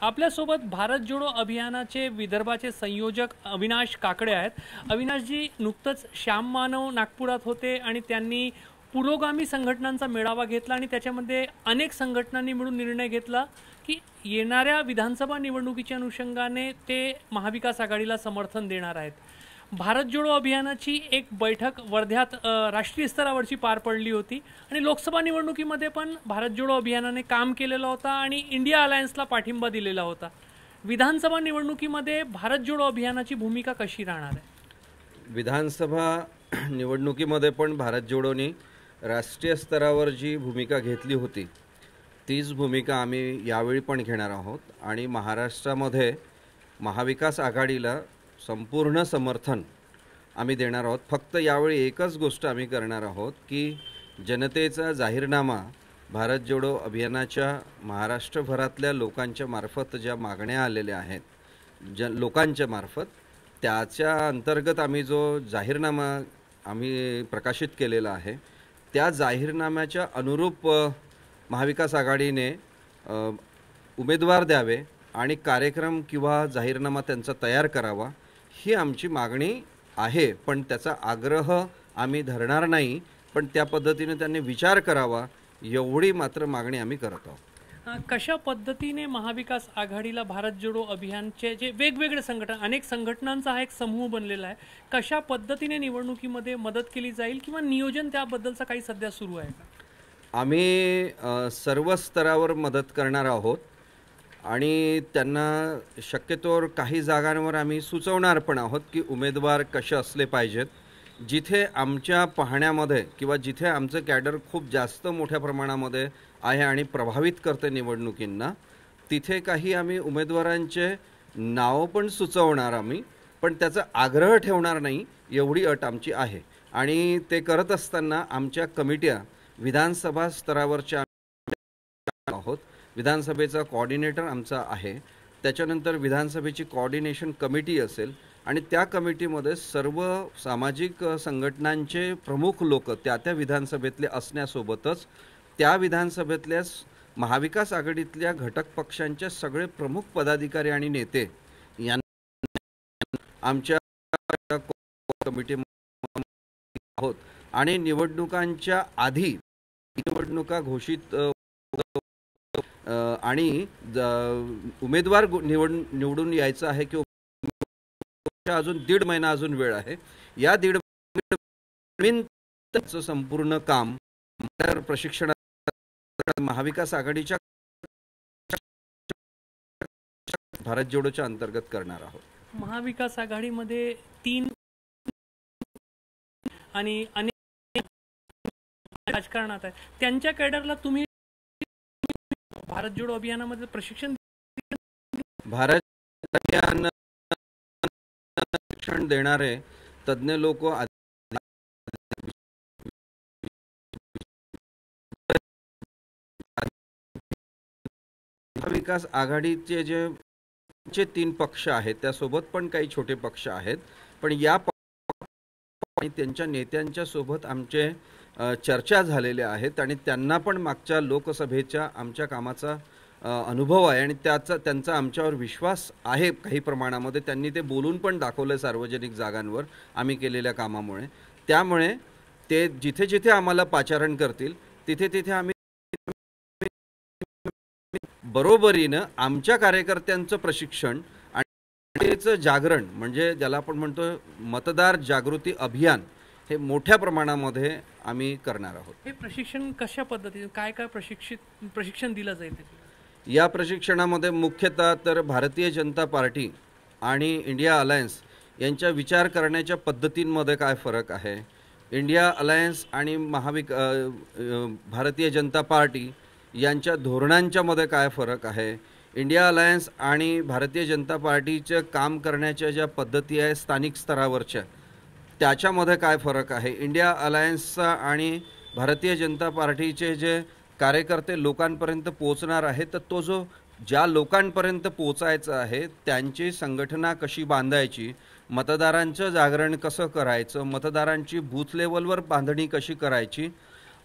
आपल्यासोबत भारत जोडो अभियानाचे विदर्भाचे संयोजक अविनाश काकडे आहेत। अविनाशजी, नुकतंच श्याम मानव नागपुरात होते आणि त्यांनी पुरोगामी संघटनांचा मेळावा घेतला आणि त्याच्यामध्ये अनेक संघटनांनी मिळून निर्णय घेतला की येणाऱ्या विधानसभा निवडणुकीच्या अनुषंगाने ते महाविकास आघाडीला समर्थन देणार आहेत। भारत जोडो अभियानाची एक बैठक वर्ध्यात राष्ट्रीय स्तरावरची पार पडली होती आणि लोकसभा निवडणुकीमध्ये पण भारत जोडो अभियानाने काम केलेलं होतं आणि इंडिया अलायन्सला पाठिंबा दिलेला होता। विधानसभा निवडणुकीमध्ये भारत जोडो अभियानाची भूमिका कशी राहणार आहे? विधानसभा निवडणुकीमध्ये पण भारत जोडोनी राष्ट्रीय स्तरावर जी भूमिका घेतली होती तीच भूमिका आम्ही यावेळी पण घेणार आहोत आणि महाराष्ट्रामध्ये महाविकास आघाडीला संपूर्ण समर्थन आम्ही देणार आहोत। फक्त यावेळी एकच गोष्ट आम्ही करणार आहोत की जनतेचा जाहीरनामा भारत जोडो अभियानाच्या महाराष्ट्रभरातल्या लोकांच्या मार्फत ज्या मागण्या आलेल्या आहेत लोकांच्या मार्फत त्याच्या अंतर्गत आम्ही जो जाहीरनामा आम्ही प्रकाशित केलेला आहे त्या जाहीरनाम्याच्या अनुरूप महाविकास आघाडीने उमेदवार द्यावे आणि कार्यक्रम किंवा जाहीरनामा त्यांचा तयार करावा ही आमची मागणी आहे। पण त्याचा आग्रह आम्ही धरणार नाही, पण त्या पद्धतीने त्यांनी विचार करावा एवढी मात्र मागणी आम्ही करत आहोत। कशा पद्धतीने महाविकास आघाडीला भारत जोडो अभियानचे जे वेगवेगळे संघटना अनेक संघटनांचा हा एक समूह बनलेला आहे, कशा पद्धतीने निवडणुकीमध्ये मदत केली जाईल किंवा नियोजन त्याबद्दलचा काही सध्या सुरू आहे का? आम्ही सर्व स्तरावर मदत करणार आहोत आणि त्यांना शक्यतोवर काही जागांवर आम्ही सुचवणार पण आहोत की उमेदवार कसे असले पाहिजेत। जिथे आमच्या पाहण्यामध्ये किंवा जिथे आमचं कॅडर खूप जास्त मोठ्या प्रमाणामध्ये आहे आणि प्रभावित करते निवडणुकींना, तिथे काही आम्ही उमेदवारांचे नाव पण सुचवणार आम्ही, पण त्याचा आग्रह ठेवणार नाही एवढी अट आमची आहे। आणि ते करत असताना आमच्या कमिट्या विधानसभा स्तरावरच्या आहोत। विधानसभेचा कोऑर्डिनेटर आमचा आहे, त्याच्यानंतर विधानसभेची कोऑर्डिनेशन कमिटी असेल आणि त्या कमिटीमध्ये सर्व सामाजिक संघटनांचे प्रमुख लोक त्या विधानसभेतले असण्यासोबतच त्या विधानसभेतल्या महाविकास आघाडीतल्या घटक पक्षांचे सगळे प्रमुख पदाधिकारी आणि नेते यांना आमच्या कमिटीमध्ये आहोत। आणि निवडणुकांच्या आधी निवडणुका घोषित आणि उमेदवार निवडून यायचं आहे की अजून 1.5 महिना अजून वेळ आहे। या 1.5 महिन्याचं संपूर्ण काम प्रशिक्षण महाविकास आघाडीच्या भारत जोडोच्या अंतर्गत करणार आहोत। महाविकास आघाडीमध्ये 3 आणि अनेक राजकारणात आहे, त्यांच्या कॅडरला तुम्ही भारत जोडो अभियानामध्ये प्रशिक्षण देणारे तज्ञ लोक महाविकास आघाडीचे जे 3 पक्ष आहेत त्यासोबत पण काही छोटे पक्ष आहेत, पण या त्यांच्या नेत्यांच्या सोबत आमचे चर्चा झालेल्या आहेत आणि त्यांना पण मागच्या लोकसभेच्या आमच्या कामाचा अनुभव आहे आणि त्यांचा आमच्यावर विश्वास आहे। काही प्रमाणामध्ये त्यांनी ते बोलून पण दाखवलं सार्वजनिक जागांवर आम्ही केलेल्या कामामुळे। त्यामुळे ते जिथे जिथे आम्हाला पाचारण करतील तिथे तिथे आम्ही बरोबरीनं आमच्या कार्यकर्त्यांचं प्रशिक्षण आणि त्याचं जागरण म्हणजे ज्याला आपण म्हणतो मतदार जागृती अभियान हे मोठ्या प्रमाणामध्ये आम्ही करणार आहोत। हे प्रशिक्षण कशा पद्धतीने काय काय प्रशिक्षण दिलं जाईल? या प्रशिक्षणामध्ये मुख्यतः तर भारतीय जनता पार्टी आणि इंडिया अलायन्स यांच्या विचार करण्याच्या पद्धतींमध्ये काय फरक आहे, इंडिया अलायन्स आणि भारतीय जनता पार्टी यांच्या धोरणांच्या मध्ये काय फरक आहे, इंडिया अलायन्स आणि भारतीय जनता पार्टीचे काम करण्याच्या ज्या पद्धती आहेत स्थानिक स्तरावरच्या त्याच्यामध्ये काय फरक आहे, इंडिया अलायन्सचा आणि भारतीय जनता पार्टीचे जे कार्यकर्ते लोकांपर्यंत पोहोचणार आहेत तर तो जो ज्या लोकांपर्यंत पोहोचायचा आहे त्यांची संघटना कशी बांधायची, मतदारांचं जागरण कसं करायचं, मतदारांची बूथ लेवलवर बांधणी कशी करायची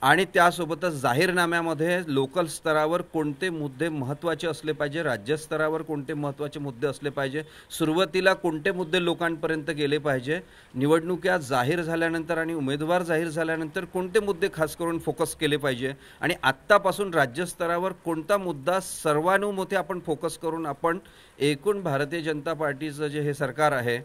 आणि त्यासोबतच जाहीरनाम्यामध्ये लोकल स्तरावर कोणते मुद्दे महत्त्वाचे असले पाहिजे, राज्य स्तरावर कोणते महत्त्वाचे मुद्दे असले पाहिजे, सुरुवातीला कोणते मुद्दे लोकांपर्यंत गेले पाहिजे, निवडणुका जाहीर झाल्यानंतर आणि उमेदवार जाहीर झाल्यानंतर कोणते मुद्दे खास करून फोकस केले पाहिजे आणि आत्तापासून राज्य स्तरावर कोणता मुद्दा सर्वानुमते आपण फोकस करून आपण एकूण भारतीय जनता पार्टीचं जे हे सरकार आहे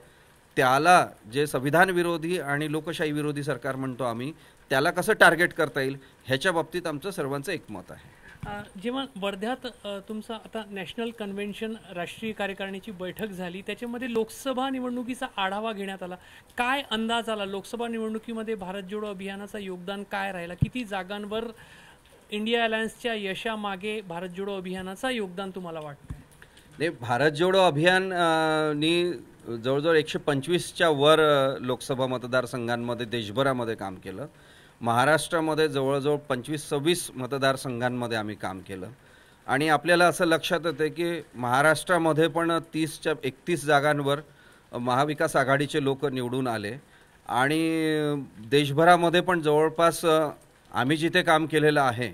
त्याला, जे संविधान विरोधी आणि लोकशाही विरोधी सरकार म्हणतो आम्ही, त्याला कसं टार्गेट करता येईल ह्याच्या बाबतीत आमचं सर्वांचं एकमत आहे. जेव्हा वर्ध्यात तुमचं आता नॅशनल कन्व्हेन्शन राष्ट्रीय कार्यकारिणीची बैठक झाली, त्याच्यामध्ये लोकसभा निवडणुकीचा आढावा घेण्यात आला. काय अंदाज आला लोकसभा निवडणुकीमध्ये भारत जोडो अभियानाचं योगदान काय राहिला? किती जागांवर इंडिया अलायन्सच्या यशामागे भारत जोडो अभियानाचं योगदान तुम्हाला वाटतं? नाही, भारत जोडो अभियाननी जवळजवळ 125च्या वर लोकसभा मतदारसंघांमध्ये देशभरामध्ये काम केलं. महाराष्ट्रामध्ये जवळजवळ 25-26 मतदारसंघांमध्ये आम्ही काम केलं आणि आपल्याला असं लक्षात येतं की महाराष्ट्रामध्ये पण 30-31 जागांवर महाविकास आघाडीचे लोक निवडून आले आणि देशभरामध्ये पण जवळपास आम्ही जिथे काम केलेलं आहे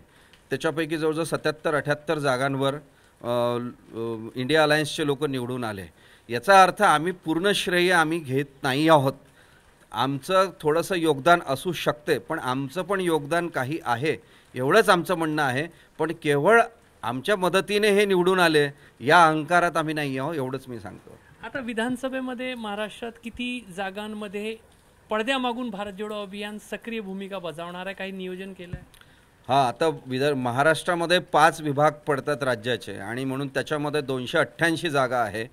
त्याच्यापैकी जवळजवळ 77-78 जागांवर इंडिया अलायन्सचे लोक निवडून आले. याचा अर्थ आम्ही पूर्ण श्रेय आम्ही घेत नाही आहोत. आमचं थोडंसं योगदान असू शकते, पण आमचं पण योगदान काही आहे एवढंच आमचं म्हणणं आहे. पण केवळ आमच्या मदतीने हे निवडून आले या अहंकारात आम्ही नाही आहोत, एवढंच मी सांगतो. आता विधानसभेमध्ये महाराष्ट्रात किती जागांमध्ये पडद्यामागून भारत जोडो अभियान सक्रिय भूमिका बजावणार आहे? काही नियोजन केलं आहे? हां, आता महाराष्ट्रामध्ये 5 विभाग पडतात राज्याचे आणि म्हणून त्याच्यामध्ये 288 जागा आहे.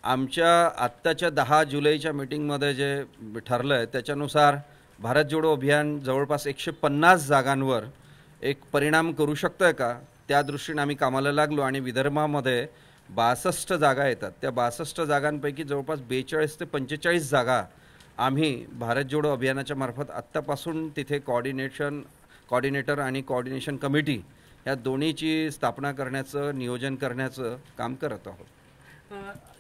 आमच्या आत्ताच्या 10 जुलैच्या मीटिंगमध्ये जे ठरलं आहे त्याच्यानुसार भारत जोडो अभियान जवळपास 150 जागांवर एक परिणाम करू शकतं आहे का, त्या दृष्टीने आम्ही कामाला लागलो आणि विदर्भामध्ये 62 जागा येतात. त्या 62 जागांपैकी जवळपास 42 ते 45 जागा आम्ही भारत जोडो अभियानाच्या मार्फत आत्तापासून तिथे कोऑर्डिनेटर आणि कोऑर्डिनेशन कमिटी या दोन्हीची स्थापना करण्याचं, नियोजन करण्याचं काम करत आहोत.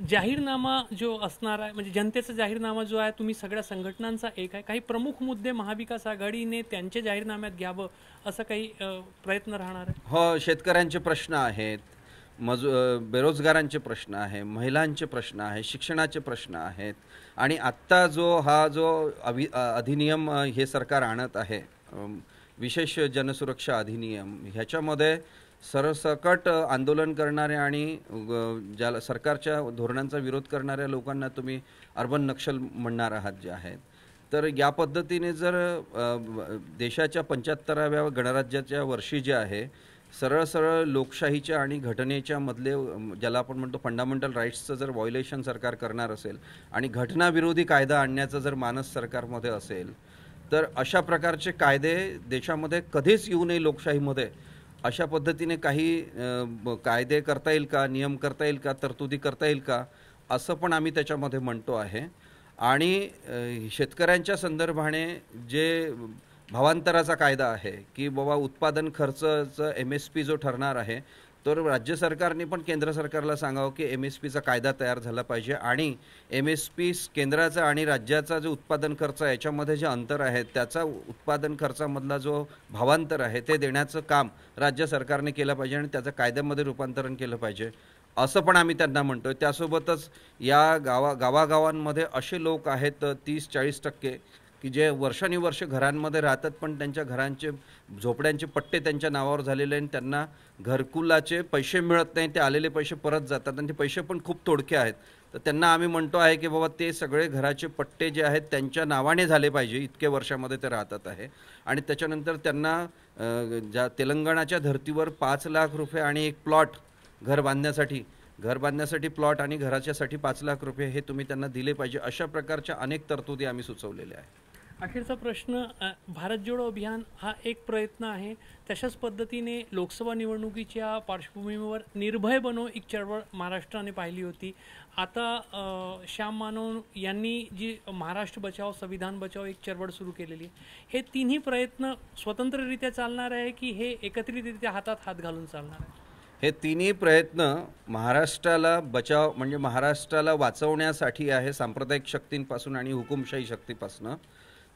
जाहीरनामा जो असणार आहे, म्हणजे जनतेचा जाहीरनामा जो आहे, तुम्ही सगळ्या संघटनांचा एक आहे. काही प्रमुख मुद्दे महाविकास आघाडीने त्यांचे जाहीरनाम्यात घ्यावं असं काही प्रयत्न राहणार आहे? हो, शेतकऱ्यांचे प्रश्न आहेत, बेरोजगारांचे प्रश्न आहे, महिलांचे प्रश्न आहे, शिक्षणाचे प्रश्न आहेत आणि आत्ता जो अधिनियम हे सरकार आणत आहे, विशेष जनसुरक्षा अधिनियम, ह्याच्यामध्ये सरसकट आंदोलन करणारे आणि ज्याला सरकारच्या धोरणांचा विरोध करणाऱ्या लोकांना तुम्ही अर्बन नक्षल म्हणणार आहात जे आहेत. तर या पद्धतीने जर देशाच्या 75व्या गणराज्याच्या वर्षी जे आहे सरळ लोकशाहीच्या आणि घटनेच्या मधले, ज्याला आपण म्हणतो फंडामेंटल राईट्सचं जर व्हायोलेशन सरकार करणार असेल आणि घटनाविरोधी कायदा आणण्याचं जर मानस सरकारमध्ये असेल, तर अशा प्रकारचे कायदे देशामध्ये कधीच येऊ नये. लोकशाहीमध्ये अशा पद्धतीने काही कायदे करता येईल का, नियम करता येईल का, तरतुदी करता येईल का, असं पण आम्ही त्याच्यामध्ये म्हणतो आहे. आणि शेतकऱ्यांच्या संदर्भाने जे भावांतराचा कायदा आहे की बाबा उत्पादन खर्चाचं MSP जो ठरणार आहे, तर राज्य सरकारने पण केंद्र सरकारला सांगावं की MSPचा कायदा तयार झाला पाहिजे आणि MSP केंद्राचा आणि राज्याचा जो उत्पादन खर्च आहे याच्यामध्ये जे अंतर आहे त्याचा उत्पादन खर्चामधला जो भावांतर आहे ते देण्याचं काम राज्य सरकारने केलं पाहिजे आणि त्याचं कायद्यामध्ये रूपांतरण केलं पाहिजे असं पण आम्ही त्यांना म्हणतोय. त्यासोबतच या गावागावांमध्ये असे लोक आहेत 30-40% की जे वर्षानुवर्ष घरांमध्ये राहतात, पण त्यांच्या घरांचे झोपड्यांचे पट्टे त्यांच्या नावावर झालेले आणि त्यांना घरकुलाचे पैसे मिळत नाही. ते आलेले पैसे परत जातात आणि ते पैसे पण खूप तोडके आहेत. तर त्यांना आम्ही म्हणतो आहे की बाबा ते सगळे घराचे पट्टे जे आहेत त्यांच्या नावाने झाले पाहिजे. इतके वर्षामध्ये ते राहतात आहे आणि त्याच्यानंतर त्यांना ज्या तेलंगणाच्या धर्तीवर 5 लाख रुपये आणि एक प्लॉट घर बांधण्यासाठी प्लॉट आणि घराच्यासाठी 5 लाख रुपये हे तुम्ही त्यांना दिले पाहिजे. अशा प्रकारच्या अनेक तरतुदी आम्ही सुचवलेल्या आहेत. अखेरचा प्रश्न, भारत जोडो अभियान हा एक प्रयत्न आहे, तशाच पद्धतीने लोकसभा निवडणुकीच्या पार्श्वभूमीवर निर्भय बनो एक चळवळ महाराष्ट्राने पाहिली होती. आता श्याम मानव यांनी जी महाराष्ट्र बचाव संविधान बचाव एक चळवळ सुरू केलेली आहे. हे तिन्ही प्रयत्न स्वतंत्ररित्या चालणार आहे की हे एकत्रितरित्या हातात हात घालून चालणार आहे? हे तिन्ही प्रयत्न महाराष्ट्राला बचाव म्हणजे महाराष्ट्राला वाचवण्यासाठी आहे, सांप्रदायिक शक्तींपासून आणि हुकुमशाही शक्तीपासून.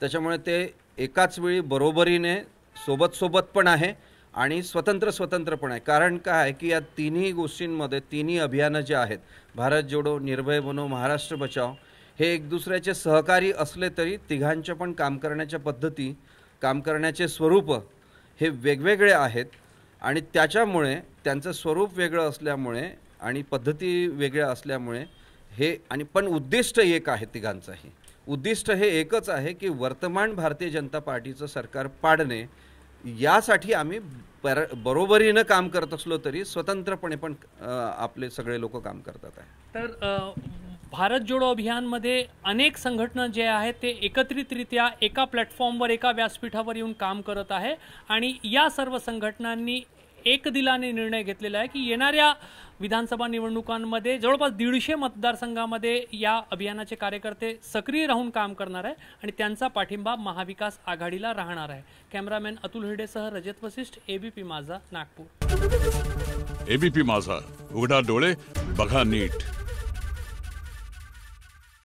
त्याच्यामुळे ते एकाच वेळी बरोबरीने सोबत पण आहे आणि स्वतंत्र पण आहे. कारण काय आहे की या तिन्ही गोष्टींमध्ये, तिन्ही अभियानं जे आहेत, भारत जोडो, निर्भय बनो, महाराष्ट्र बचाओ, हे एक दुसऱ्याचे सहकारी असले तरी तिघांच्या पण काम करण्याच्या पद्धती, काम करण्याचे स्वरूप हे वेगवेगळे आहेत. आणि त्याच्यामुळे त्यांचं स्वरूप वेगळं असल्यामुळे आणि पद्धती वेगळ्या असल्यामुळे हे, आणि पण उद्दिष्ट एक आहे तिघांचंही. उद्दिष्ट हे एकच आहे की वर्तमान भारतीय जनता पार्टीचं सरकार पाडणे. यासाठी आम्ही बरोबरीनं काम करत असलो तरी स्वतंत्रपणे पण आपले सगळे लोक काम करतात आहे. तर भारत जोडो अभियानमध्ये अनेक संघटना जे आहेत ते एकत्रितरित्या एका प्लॅटफॉर्मवर, एका व्यासपीठावर येऊन काम करत आहे आणि या सर्व संघटनांनी एक दिलाने निर्णय घेतलेला आहे की येणाऱ्या विधानसभा निवडणुकांमध्ये जवळपास 150 मतदारसंघामध्ये या अभियानाचे कार्यकर्ते सक्रिय राहून काम करणार आहे आणि त्यांचा पाठिंबा महाविकास आघाडीला राहणार आहे. कॅमेरामॅन अतुल हिरडेसह रजत वसिष्ठ, एबीपी माझा, नागपूर. एबीपी माझा, उघडा डोळे बघा नीट.